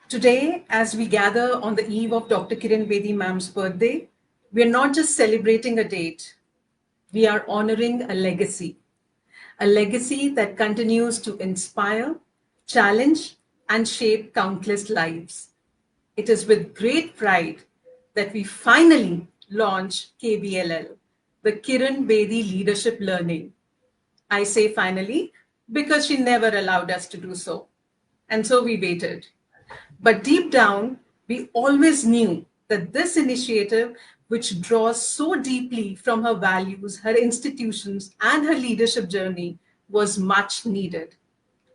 Today, as we gather on the eve of Dr. Kiran Bedi ma'am's birthday, we are not just celebrating a date, we are honoring a legacy that continues to inspire, challenge, and shape countless lives. It is with great pride that we finally launch KBLL, the Kiran Bedi Leadership Learning. I say finally because she never allowed us to do so. And so we waited. But deep down, we always knew that this initiative, which draws so deeply from her values, her institutions, and her leadership journey, was much needed.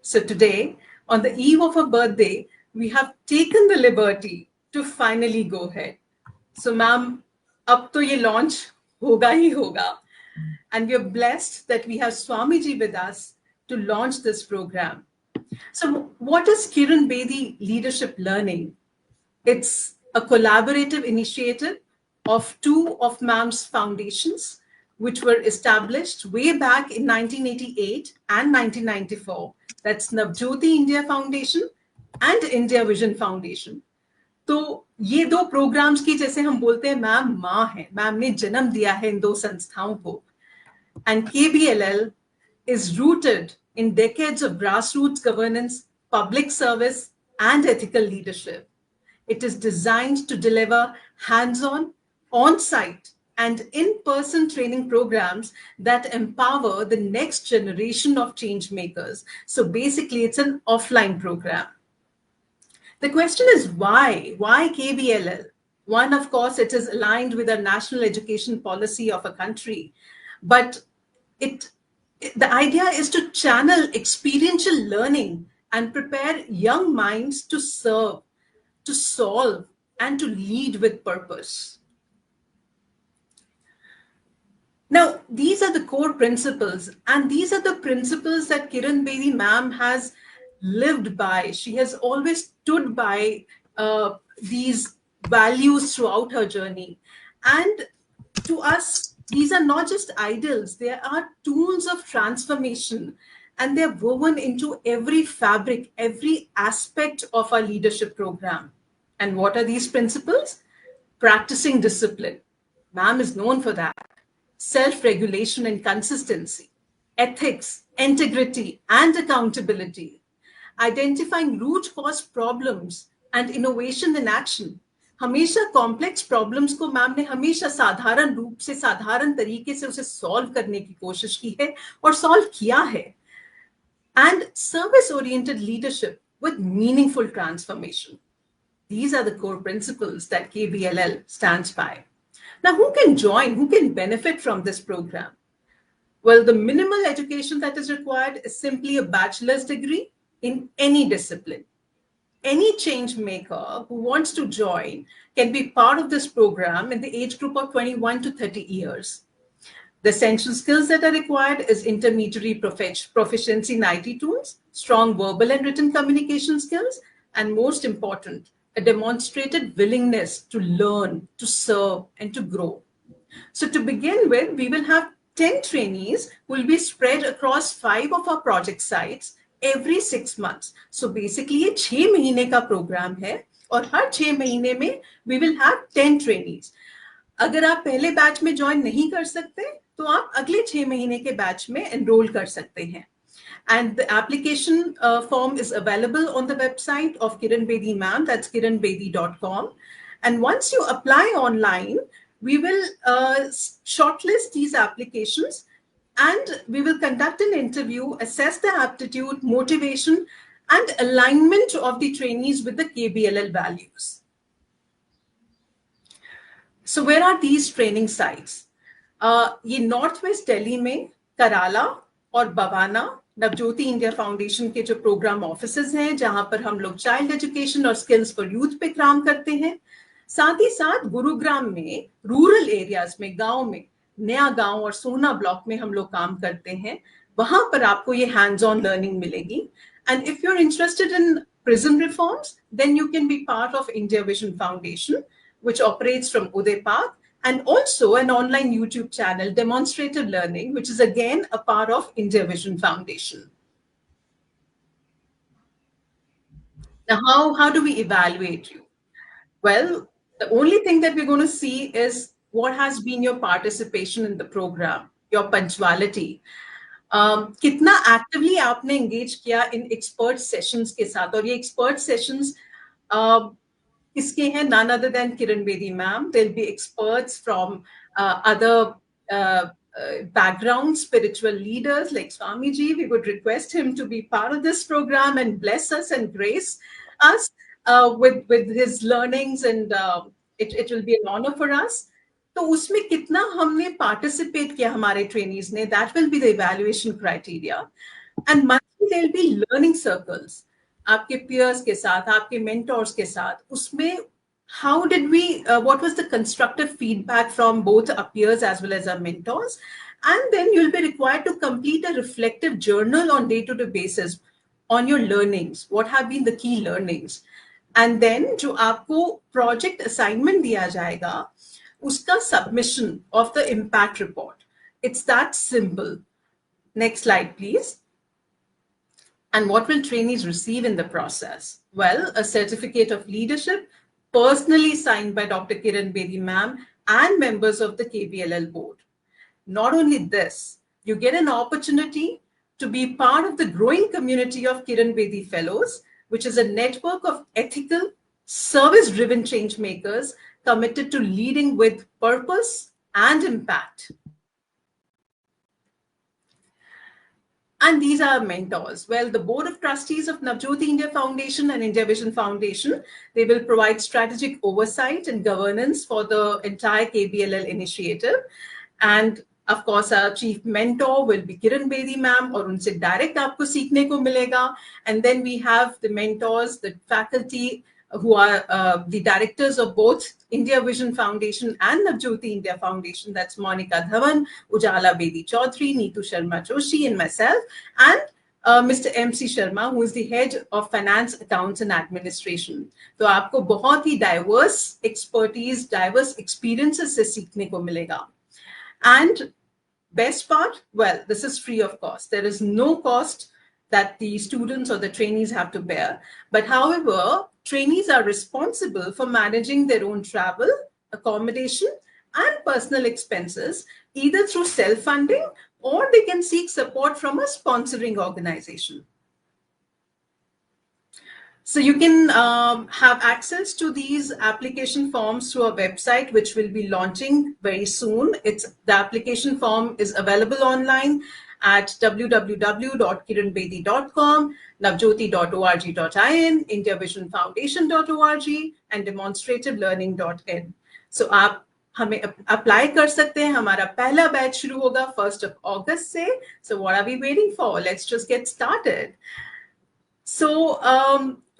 So today, on the eve of her birthday, we have taken the liberty to finally go ahead. So, ma'am, अब तो ये launch होगा ही होगा. And we are blessed that we have Swamiji with us to launch this program. So, what is Kiran Bedi Leadership Learning? It's a collaborative initiative of two of ma'am's foundations, which were established way back in 1988 and 1994. That's Navjyoti India Foundation and India Vision Foundation. तो ये दो programmes की जैसे हम बोलते हैं ma'am माँ है, मैम ने जन्म दिया है इन दो संस्थाओं को. And KBLL is rooted in decades of grassroots governance, public service, and ethical leadership. It is designed to deliver hands-on, on-site, and in-person training programs that empower the next generation of change makers. So basically, it's an offline program. The question is why? Why KBLL? One, of course, it is aligned with the national education policy of a country, but the idea is to channel experiential learning and prepare young minds to serve, to solve, and to lead with purpose. Now, these are the core principles, and these are the principles that Kiran Bedi ma'am has lived by. She has always stood by these values throughout her journey. And to us, these are not just ideals, they are tools of transformation, and they're woven into every fabric, every aspect of our leadership program. And what are these principles? Practicing discipline. Ma'am is known for that. Self-regulation and consistency. Ethics, integrity, and accountability. Identifying root cause problems and innovation in action. हमेशा complex problems को ma'am ने हमेशा साधारण रूप से, साधारण तरीके से उसे सॉल्व करने की कोशिश की है और सॉल्व किया है. And service oriented leadership with meaningful transformation. These are the core principles that KBLL stands by. Now, who can join? Who can benefit from this program? Well, the minimal education that is required is simply a bachelor's degree in any discipline. Any change maker who wants to join can be part of this program in the age group of 21 to 30 years. The essential skills that are required is intermediary proficiency in IT tools, strong verbal and written communication skills, and most important, a demonstrated willingness to learn, to serve, and to grow. So to begin with, we will have 10 trainees who will be spread across 5 of our project sites every 6 months. So basically ये 6 महीने का programme है और हर 6 महीने में we will have 10 trainees. अगर आप पहले बैच में ज्वाइन नहीं कर सकते तो आप अगले 6 महीने के बैच में एनरोल कर सकते हैं. And the application form is available on the website of Kiran Bedi ma'am, that's kiranbedi.com. And once you apply online, we will shortlist these applications and we will conduct an interview, assess the aptitude, motivation, and alignment of the trainees with the KBLL values. So where are these training sites? ये north west Delhi में कराला और Bawana Navjyoti India foundation के जो programme offices हैं, जहां पर हम लोग चाइल्ड एजुकेशन और स्किल्स फॉर यूथ पे काम करते हैं. साथ ही साथ गुरुग्राम में रूरल एरियाज में, गांव में, नया गांव और सोना ब्लॉक में हम लोग काम करते हैं. वहां पर आपको ये हैंड्स ऑन लर्निंग मिलेगी. And if you are interested in prison reforms, then you can be part of India Vision Foundation, which operates from Uday Park, and also an online YouTube channel, Demonstrative Learning, which is again a part of India Vision Foundation. Now, how do we evaluate you? Well, the only thing that we're going to see is what has been your participation in the program, your punctuality. कितना actively आपने engage किया इन expert sessions के साथ, और ये expert sessions किसके हैं? None other than Kiran Bedi ma'am. There'll be experts from other backgrounds, spiritual leaders like Swamiji. We would request him to be part of this program and bless us and grace us with his learnings, and it will be an honor for us. तो उसमें कितना हमने participate किया हमारे trainees ने, that will be the evaluation criteria. And monthly there will be learning circles आपके peers के साथ, आपके मेंटोर्स के साथ. उसमें how did we what was the constructive feedback from both our peers as well as our mentors? And then you'll be required to complete a reflective journal on day-to-day basis on your learnings. What have been the key learnings? And then जो आपको project assignment दिया जाएगा, उसका submission of the impact report. It's that simple. Next slide, please. And what will trainees receive in the process? Well, a certificate of leadership personally signed by Dr. Kiran Bedi ma'am and members of the KBLL board. Not only this, you get an opportunity to be part of the growing community of Kiran Bedi Fellows, which is a network of ethical, service-driven change makers committed to leading with purpose and impact. And these are mentors. Well, the Board of Trustees of Navjyoti India Foundation and India Vision Foundation, they will provide strategic oversight and governance for the entire KBLL initiative. And of course, our chief mentor will be Kiran Bedi ma'am, और उनसे direct आपको सीखने को मिलेगा. And then we have the mentors, the faculty who are the directors of both India Vision Foundation and Navjyoti India Foundation. That's Monica Dhawan, Ujala Bedi Chaudhary, Neetu Sharma Joshi, and myself, and Mr. MC Sharma, who is the head of finance, accounts, and administration. So आपको बहुत ही diverse expertise, diverse experiences से सीखने को मिलेगा. And best part, well, this is free of cost. There is no cost that the students or the trainees have to bear. But however, trainees are responsible for managing their own travel, accommodation, and personal expenses, either through self-funding or they can seek support from a sponsoring organization. So you can have access to these application forms through our website, which will be launching very soon. The application form is available online at www.kiranbedi.com, navjyoti.org.in, indiavisionfoundation.org, and demonstrativelearning.in. So आप हमें apply कर सकते हैं. हमारा पहला batch शुरू होगा 1st of August से. So what are we waiting for? Let's just get started. So,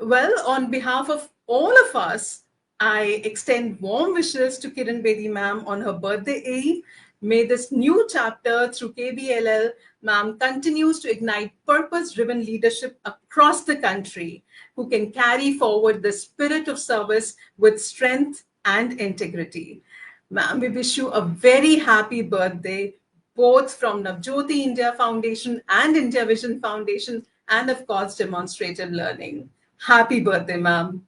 well, on behalf of all of us, I extend warm wishes to Kiran Bedi ma'am on her birthday eve. May this new chapter through KBLL, ma'am, continues to ignite purpose-driven leadership across the country who can carry forward the spirit of service with strength and integrity. Ma'am, we wish you a very happy birthday, both from Navjyoti India Foundation and India Vision Foundation, and of course, demonstrative learning. Happy birthday, ma'am.